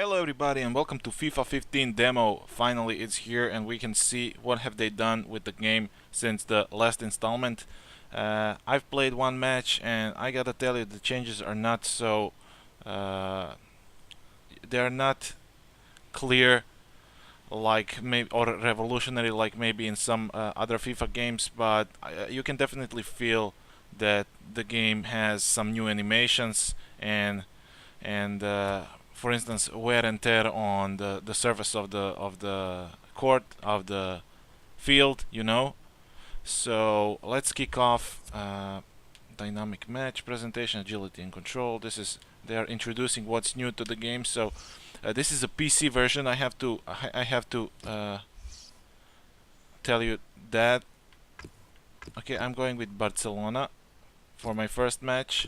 Hello everybody and welcome to FIFA 15 demo. Finally it's here and we can see what have they done with the game since the last installment. I've played one match and I gotta tell you the changes are not so they're not clear like maybe or revolutionary like maybe in some other FIFA games, but you can definitely feel that the game has some new animations and for instance wear and tear on the surface of the court of the field, you know. So let's kick off. Dynamic match presentation, agility and control. They are introducing what's new to the game. So this is a PC version. I have to tell you that. Okay, I'm going with Barcelona for my first match,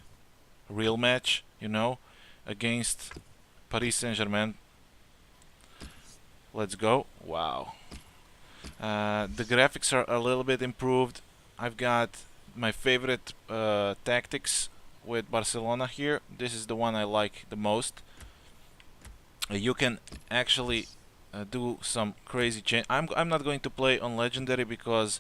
real match, you know, against Paris Saint-Germain. Let's go. Wow. The graphics are a little bit improved. I've got my favorite tactics with Barcelona here. This is the one I like the most. You can actually do some crazy change. I'm not going to play on legendary because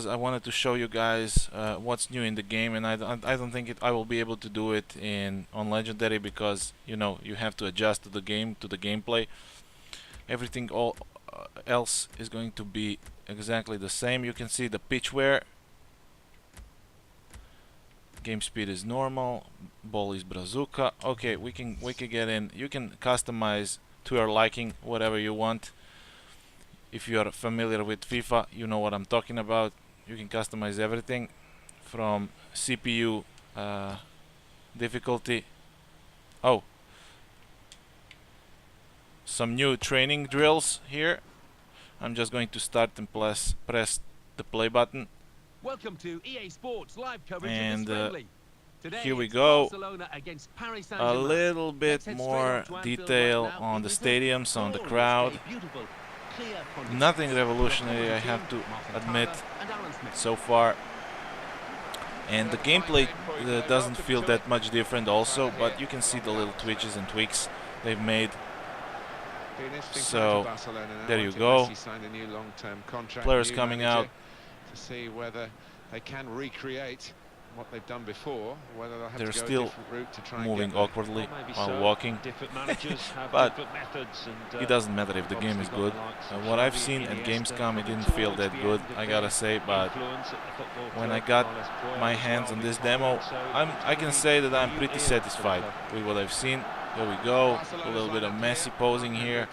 I wanted to show you guys what's new in the game, and I don't think I will be able to do it on legendary because you know you have to adjust to the gameplay. Everything else is going to be exactly the same. You can see the pitch wear. Game speed is normal. Ball is bazooka. Okay, we can get in. You can customize to your liking whatever you want. If you are familiar with FIFA, you know what I'm talking about. You can customize everything from CPU difficulty. Oh, some new training drills here. I'm just going to start and press the play button. Welcome to EA Sports live coverage and of this friendly. Today here we go. Barcelona against Paris A Saint-Germain. little bit more detail on the stadiums, on the crowd. Nothing revolutionary, I have to admit, so far. And the gameplay doesn't feel that much different also, but you can see the little twitches and tweaks they've made. So there you go. Players coming out. To see whether they can recreate what they've done before, whether they'll have They're to go still a different route to try and moving get there. awkwardly while walking. But it doesn't matter if the game is good. What I've seen at Gamescom, it didn't feel that good, I gotta say, but when I got my hands on this demo, I can say that I'm pretty satisfied with what I've seen. There we go, a little bit of Messi posing here.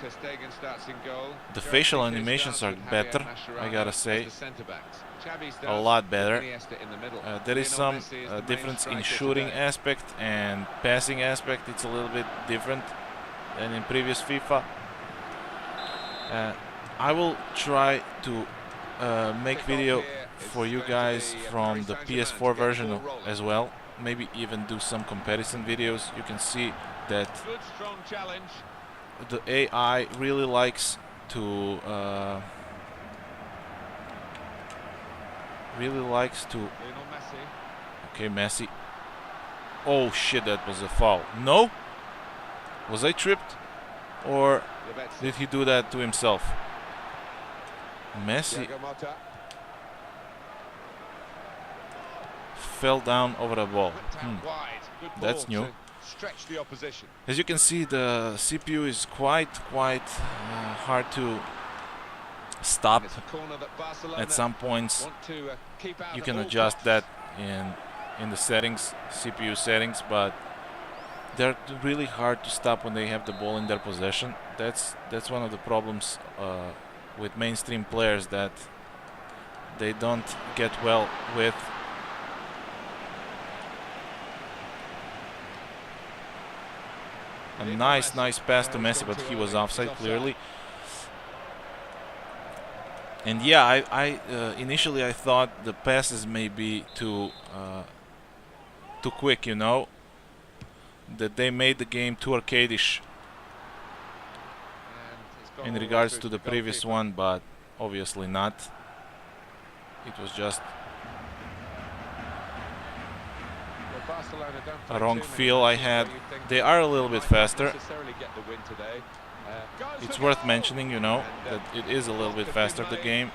The facial animations are better, I gotta say, a lot better. There is some difference in shooting aspect and passing aspect. It's a little bit different than in previous FIFA. I will try to make video for you guys from the PS4 version as well. Maybe even do some comparison videos. You can see that the AI really likes to okay, Messi. Oh shit, that was a foul. No? Was I tripped? Or did he do that to himself? Messi fell down over the ball. That's new. As you can see, the CPU is quite hard to stop at some points. You can adjust that in the settings, CPU settings, but they're really hard to stop when they have the ball in their possession. That's one of the problems with mainstream players, that they don't get well with. A nice pass to Messi, but he was offside clearly. And yeah, I initially I thought the passes may be too quick, you know, that they made the game too arcadish in regards to the previous one, but obviously not. It was just Barcelona don't a play wrong too many feel I matches had. where you think They are a little they bit might not faster. necessarily get the win today. Goes It's for worth goal! mentioning, you know, And, that it is a little bit block has faster, been the made. game.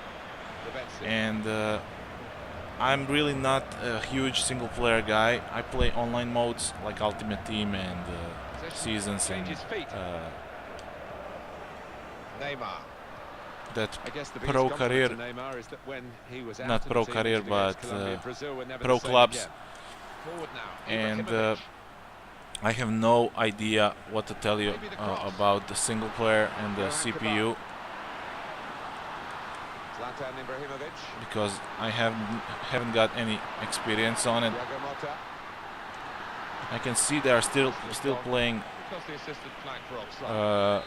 Prevents it. And I'm really not a huge single-player guy. I play online modes like Ultimate Team and Possession Seasons and changes feet. Neymar. that I guess the pro biggest compliment career, to Neymar is that when he was not out of pro the team career, against but Colombia, Brazil were never pro the same clubs. again. Forward now, And Ibrahimovic. I have no idea what to tell you about the single player and the CPU, Zlatan Ibrahimovic. because I haven't got any experience on it. Thiago Motta. I can see they are still playing Because the assistant flag for offside.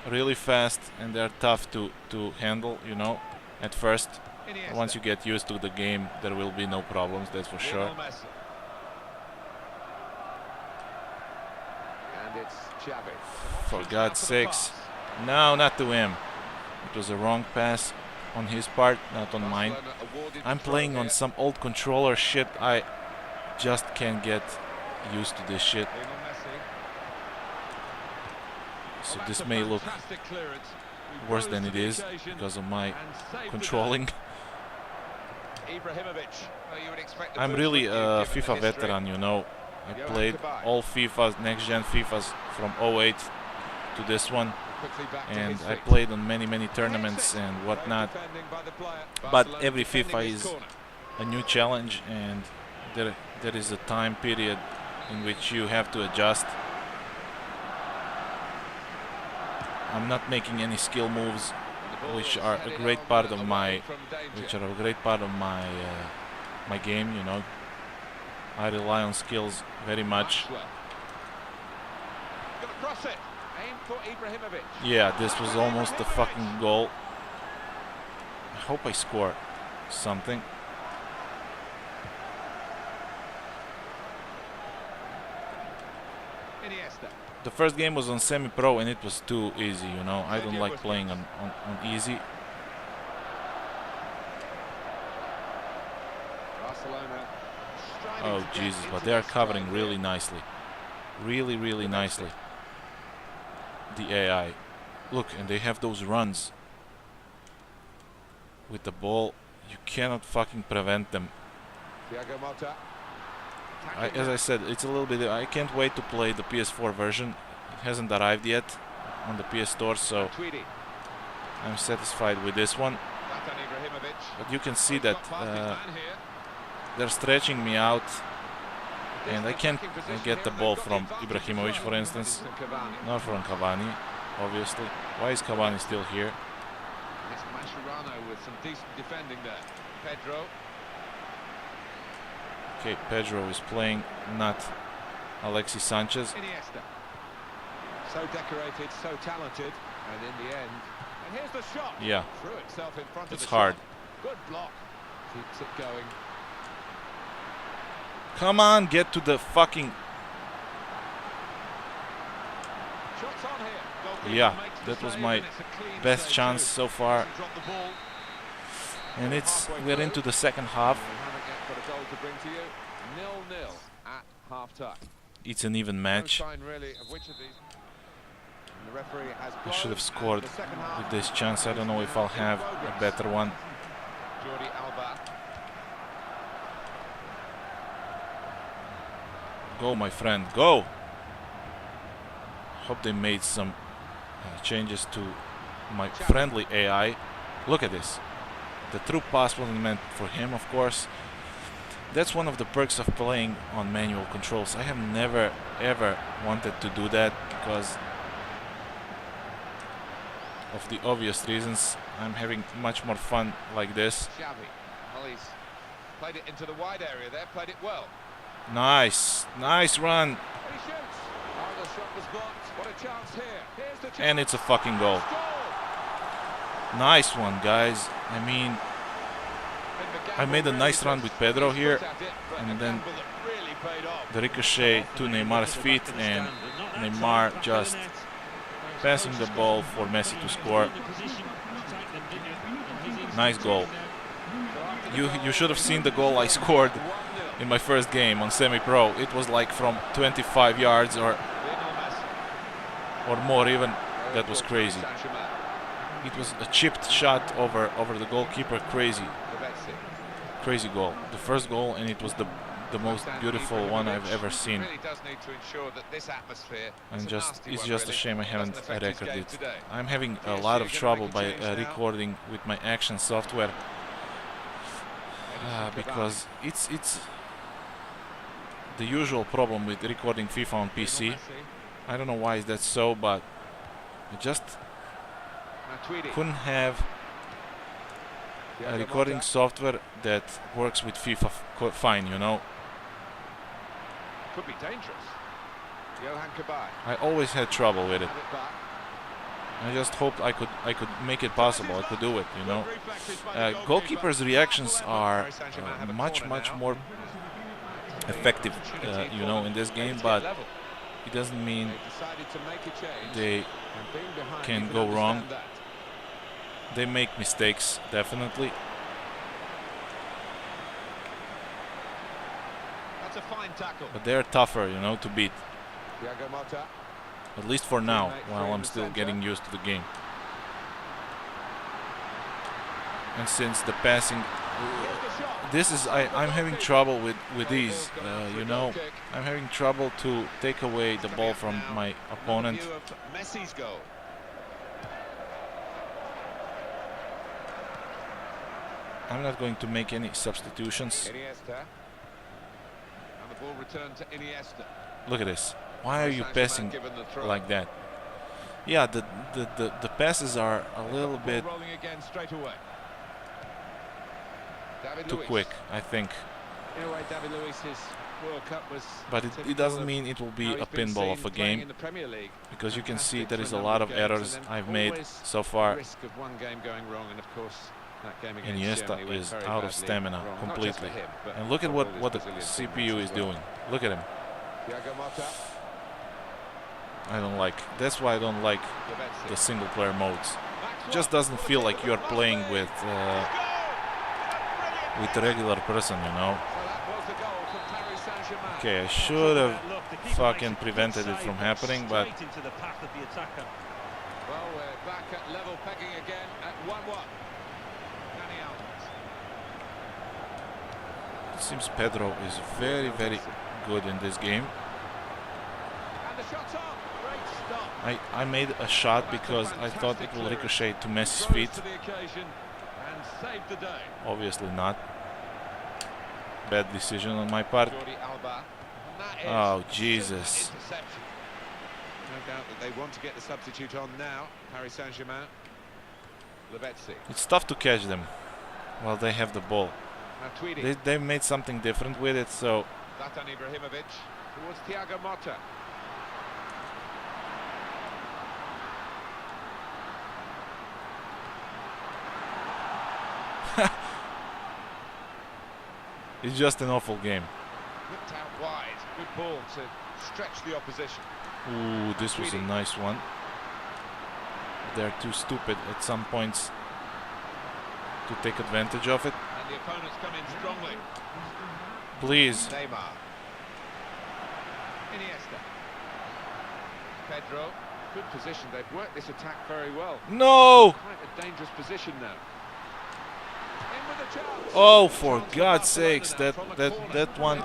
really fast, and they're tough to handle, you know, at first. Iniesta. Once you get used to the game, there will be no problems, that's for sure. Lionel Messi. And it's Xavi. For God's sakes. No, not to him. It was a wrong pass on his part, not on mine. Barcelona awarded I'm control playing on here. some old controller shit. I just can't get used to this shit. Lionel Messi. So Well, this that's a may look fantastic clearance. He worse rose than to it the is occasion because of my and saved the controlling. day. Ibrahimovic. Well, you would expect the I'm boost really from you, a given the FIFA history. veteran, you know. I Johan played Cabaye. all FIFAs, next-gen FIFAs from '08 to this one, Quickly back to and his I feet. played on many tournaments and Great whatnot. defending by the player. But Barcelona every defending FIFA his is corner. a new challenge, and there is a time period in which you have to adjust. I'm not making any skill moves, The ball which is are a headed great on part of away my from danger. which are a great part of my game, you know. I rely on skills very much. Maxwell. Gonna cross it. Aim for Ibrahimovic. Yeah, this was almost a fucking goal. I hope I score something. Iniesta. The first game was on semi-pro and it was too easy, you know. I don't like playing on easy. Barcelona striding Oh to get Jesus, but into they are the covering stride really here. nicely. Really nicely. The AI. Look, and they have those runs with the ball. You cannot fucking prevent them. Thiago Motta. As I said, it's a little bit. I can't wait to play the PS4 version. It hasn't arrived yet on the PS Store, so Tweedy. I'm satisfied with this one. Zlatan Ibrahimovic. But you can see that Got past his man here. they're stretching me out, and I This can't attacking position get the here, ball they've got from the advantage as Ibrahimovic, for well. instance, Edinson Cavani. nor from Cavani, obviously. Why is Cavani still here? It's Mascherano with some decent defending there. Pedro. Okay, Pedro is playing, not Alexis Sanchez. Iniesta. So decorated, so talented, and in the end, and here's the shot. Yeah, Threw itself in front it's of the hard. shot. Good block. Keeps it going. Come on, get to the fucking... Shots on here. Goalkeeper Yeah, makes the that was save, my and it's a clean best save chance too. so far. Doesn't drop the ball. And Halfway we're through. into the second half. We haven't yet got a goal to bring to you. 0-0 at half-time. It's an even No match. sign really of which of these. And the referee has I should have blown, scored and the second half with this chance. I don't know is if now I'll in have a progress. better one. Jordi Alba. Go, my friend, go! Hope they made some changes to my friendly AI. Look at this. The true pass wasn't meant for him, of course. That's one of the perks of playing on manual controls. I have never ever wanted to do that because of the obvious reasons. I'm having much more fun like this. Xavi. Well, he's played it into the wide area there, played it well. Nice run, And he shoots. Oh, the shot was blocked. What a chance here. Here's the chance. and it's a fucking goal. Goal. Nice one, guys. I mean, I made a nice run with Pedro here, and then the ricochet to Neymar's feet, and Neymar just passing the ball for Messi to score. Nice goal. You should have seen the goal I scored in my first game on semi-pro. It was like from 25 yards or more even. That was crazy. It was a chipped shot over the goalkeeper. Crazy goal. The first goal, and it was the most beautiful one I've ever seen. And it's just a shame I haven't recorded it. I'm having a lot of trouble by recording with my action software because it's the usual problem with recording FIFA on PC. I don't know why is that so, but I just couldn't have a recording software that works with FIFA fine, you know. Could be dangerous. I always had trouble with it. I just hoped I could make it possible. I could do it, you know. Goalkeepers' reactions are much more effective, you know, in this game, but it doesn't mean they can go wrong. They make mistakes, definitely. That's a fine tackle. But they're tougher, you know, to beat. At least for now, while I'm still getting used to the game. And since the passing, this is I'm having trouble with these. You know, I'm having trouble to take away the ball from my opponent. Messi's goal. I'm not going to make any substitutions. Iniesta. And the ball returned to Iniesta. Look at this. Why are you passing like that? Yeah, the passes are a little bit rolling again straight away. too quick, I think. In a way, David Luiz's World Cup was, but it doesn't mean it will be a pinball of a game, because you can see there is a lot of errors I've made so far. Risk of one game going wrong, and of course that game against Iniesta Germany is went out very of stamina badly wrong, completely. not just for him, And look at what the Brazilian CPU is as well. doing. Look at him. Thiago Motta. I don't like. That's why I don't like the single player modes. It just doesn't feel like you're playing with a regular person, you know. Okay, I should have fucking prevented it from happening, but Well, we're back at level pegging again at 1-1. it seems Pedro is very good in this game. And the shot's on. Great stop. I made a shot because I thought it will ricochet to Messi's feet. Rose to the occasion and saved the day. Obviously not. Bad decision on my part. Jordi Alba. And that is Oh, Jesus. interception. No doubt that they want to get the substitute on now. Paris Saint-Germain. Lavezzi. It's tough to catch them while they have the ball. Now Tweedy. They've made something different with it, so Zlatan Ibrahimovic towards Thiago Motta. it's just an awful game. Whipped out wide. Good ball to stretch the opposition. Ooh, this was a nice one. They're too stupid at some points to take advantage of it. And the opponents come in strongly. Please. Neymar. Iniesta. Pedro. Good position. They've worked this attack very well. No! Quite a dangerous position now. In with a chance. Oh, for Chance God's for Barcelona sakes! now That from a that corner. that one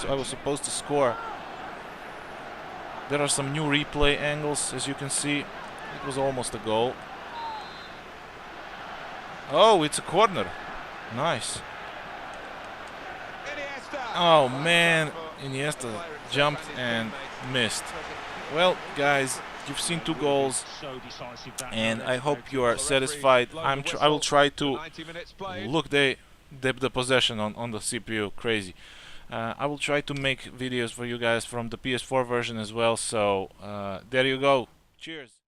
I was supposed to score. There are some new replay angles, as you can see. It was almost a goal. Oh, it's a corner. Nice. Iniesta. Oh man, Iniesta jumped and missed. Well, guys, you've seen 2 goals, and I hope you are satisfied. I will try to 90 minutes played. look the possession on the CPU. Crazy. I will try to make videos for you guys from the PS4 version as well. So there you go. Cheers.